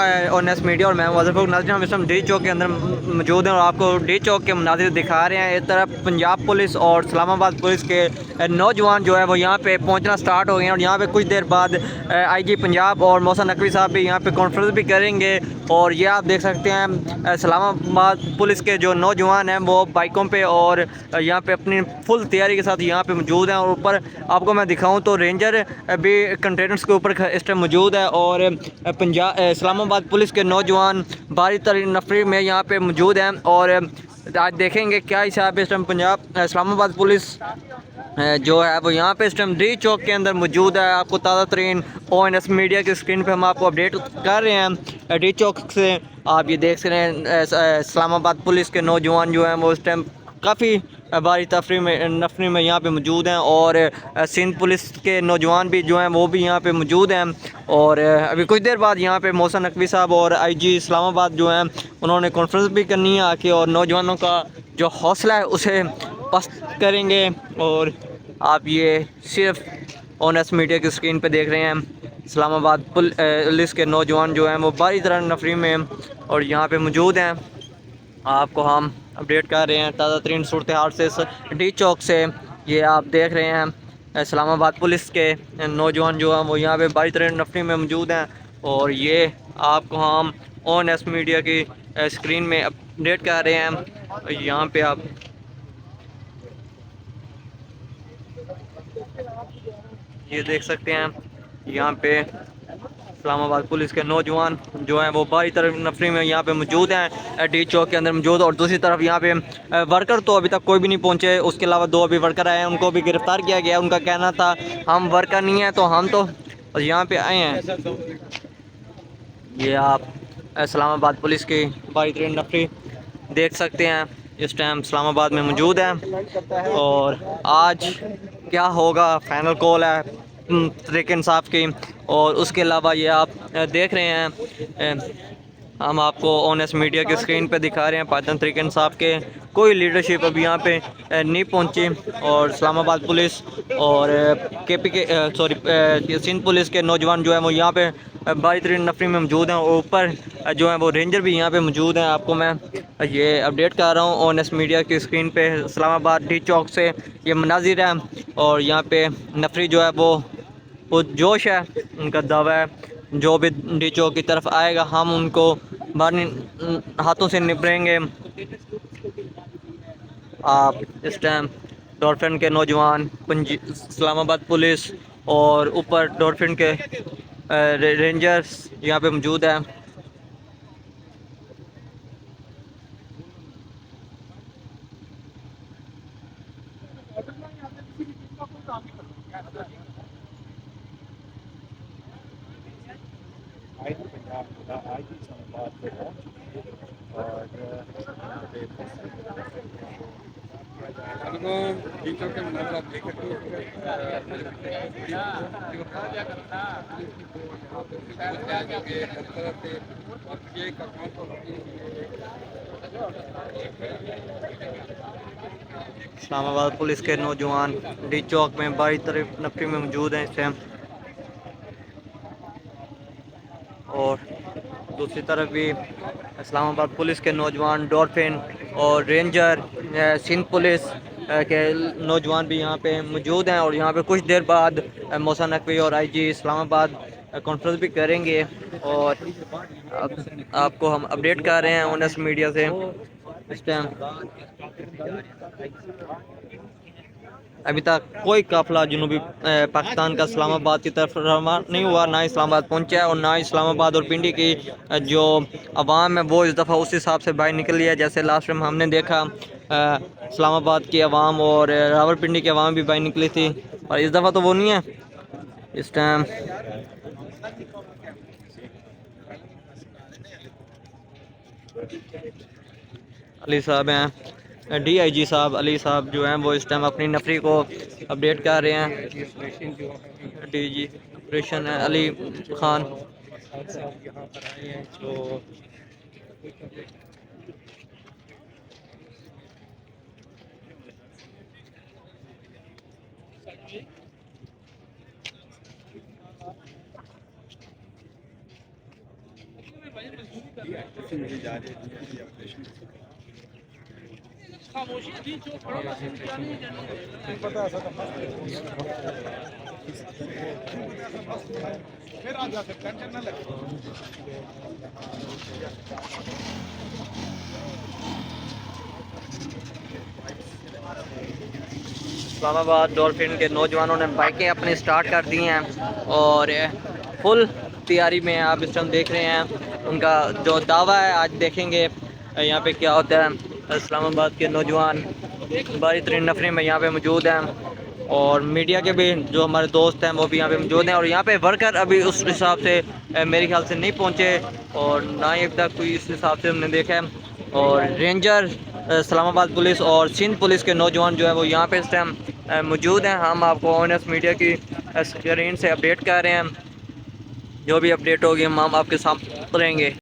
Honest media और मैं वाज़िफ़ नाज़रीन, हम इस टाइम डी चौक के अंदर मौजूद हैं और आपको डी चौक के मनाज़िर दिखा रहे हैं। एक तरफ पंजाब पुलिस और इस्लामाबाद पुलिस के नौजवान जो है वो यहाँ पे पहुँचना स्टार्ट हो गए हैं और यहाँ पे कुछ देर बाद आईजी पंजाब और मौसा नकवी साहब भी यहाँ पे कॉन्फ्रेंस भी करेंगे। और ये आप देख सकते हैं इस्लामाबाद पुलिस के जो नौजवान हैं वो बाइकों पे और यहाँ पे अपनी फुल तैयारी के साथ यहाँ पे मौजूद हैं। और ऊपर आपको मैं दिखाऊं तो रेंजर भी कंटेनर्स के ऊपर इस टाइम मौजूद है और पंजाब इस्लामाबाद पुलिस के नौजवान भारी तरीन नफरी में यहाँ पे मौजूद हैं। और आज देखेंगे क्या हिसाब है। इस टाइम पंजाब इस्लामाबाद पुलिस जो है वो यहाँ पे इस टाइम डी चौक के अंदर मौजूद है। आपको ताज़ा तरीन ONS मीडिया की स्क्रीन पे हम आपको अपडेट कर रहे हैं डी चौक से। आप ये देख सकते हैं इस्लामाबाद पुलिस के नौजवान जो हैं वो इस टाइम काफ़ी भारी नफरी में यहाँ पे मौजूद हैं और सिंध पुलिस के नौजवान भी जो हैं वो भी यहाँ पे मौजूद हैं। और अभी कुछ देर बाद यहाँ पे मौसा नकवी साहब और IG इस्लामाबाद जो हैं उन्होंने कॉन्फ्रेंस भी करनी है आके और नौजवानों का जो हौसला है उसे पस्त करेंगे। और आप ये सिर्फ ONS मीडिया की स्क्रीन पे देख रहे हैं इस्लामाबाद पुलिस के नौजवान जो हैं वो भारी तरह नफरी में और यहाँ पे मौजूद हैं। आपको हम अपडेट कर रहे हैं ताज़ा तरीन सूरत हाल से डी चौक से। ये आप देख रहे हैं इस्लामाबाद पुलिस के नौजवान जो हैं वो यहाँ पे भारी तरह नफरी में मौजूद हैं। और ये आपको हम ONS मीडिया की स्क्रीन में अपडेट कर रहे हैं। यहाँ पे आप ये देख सकते हैं यहाँ पे इस्लामाबाद पुलिस के नौजवान जो हैं वो भारी तरफ नफरी में यहाँ पे मौजूद हैं डी चौक के अंदर मौजूद। और दूसरी तरफ यहाँ पे वर्कर तो अभी तक कोई भी नहीं पहुँचे। उसके अलावा 2 अभी वर्कर आए हैं, उनको भी गिरफ़्तार किया गया। उनका कहना था हम वर्कर नहीं हैं तो हम तो यहाँ पे आए हैं। ये आप इस्लामाबाद पुलिस की भारी तरह नफरी देख सकते हैं इस टाइम इस्लामाबाद में मौजूद है। और आज क्या होगा फाइनल कॉल है तहरीक इंसाफ की। और उसके अलावा ये आप देख रहे हैं हम आपको ONS मीडिया की स्क्रीन पे दिखा रहे हैं पाकिस्तान तहरीक इंसाफ के कोई लीडरशिप अभी यहाँ पे नहीं पहुँची। और इस्लामाबाद पुलिस और सिंध पुलिस के नौजवान जो है वो यहाँ पे भारी तरीन नफरी में मौजूद हैं। और ऊपर जो है वो रेंजर भी यहाँ पे मौजूद हैं। आपको मैं ये अपडेट कर रहा हूँ ONS मीडिया की स्क्रीन पे इस्लामाबाद डी चौक से ये मनाजिर है। और यहाँ पे नफरी जो है वो जोश है, उनका दावा है जो भी डी चौक की तरफ आएगा हम उनको बाहर हाथों से निपटेंगे। आप इस टाइम डॉल्फिन के नौजवान इस्लामाबाद पुलिस और ऊपर डॉल्फिन के रेंजर्स यहाँ पे मौजूद हैं। इस्लामाबाद पुलिस के नौजवान डी चौक में भारी तरफ नफरी में मौजूद हैं इस टाइम। और दूसरी तरफ भी इस्लामाबाद पुलिस के नौजवान डॉल्फिन और रेंजर सिंध पुलिस के नौजवान भी यहाँ पे मौजूद हैं। और यहाँ पे कुछ देर बाद मौसा नकवी और IG इस्लामाबाद कॉन्फ्रेंस भी करेंगे। और आपको हम अपडेट कर रहे हैं ONS मीडिया से इस टाइम। अभी तक कोई काफिला जनूबी पाकिस्तान का इस्लामाबाद की तरफ रवाना नहीं हुआ, ना इस्लामाबाद पहुंचा है और ना इस्लामाबाद और पिंडी की जो आवाम है वो इस दफ़ा उस हिसाब से बाहर निकली है जैसे लास्ट टाइम हमने देखा इस्लामाबाद की आवाम और रावलपिंडी की आवाम भी बाहर निकली थी। और इस दफ़ा तो वो नहीं है। इस टाइम अली साहब हैं, DIG साहब अली साहब जो हैं वो इस टाइम अपनी नफरी को अपडेट कर रहे हैं। DG ऑपरेशन है अली खान। इस्लामाबाद डॉल्फिन के नौजवानों ने बाइकें अपनी स्टार्ट कर दी हैं और फुल तैयारी में आप इस टाइम देख रहे हैं। उनका जो दावा है आज देखेंगे यहाँ पे क्या होता है। इस्लामाबाद के नौजवान बड़ी तरीन नफरी में यहाँ पे मौजूद हैं और मीडिया के भी जो हमारे दोस्त हैं वो भी यहाँ पे मौजूद हैं। और यहाँ पे वर्कर अभी उस हिसाब से मेरे ख्याल से नहीं पहुँचे और ना ही अभी तक कोई इस हिसाब से हमने देखा है। और रेंजर इस्लामाबाद पुलिस और सिंध पुलिस के नौजवान जो है वो यहाँ पे इस टाइम मौजूद हैं। हम आपको ऑनर्स मीडिया की स्क्रीन से अपडेट कर रहे हैं। जो भी अपडेट होगी हम आपके साथ रहेंगे।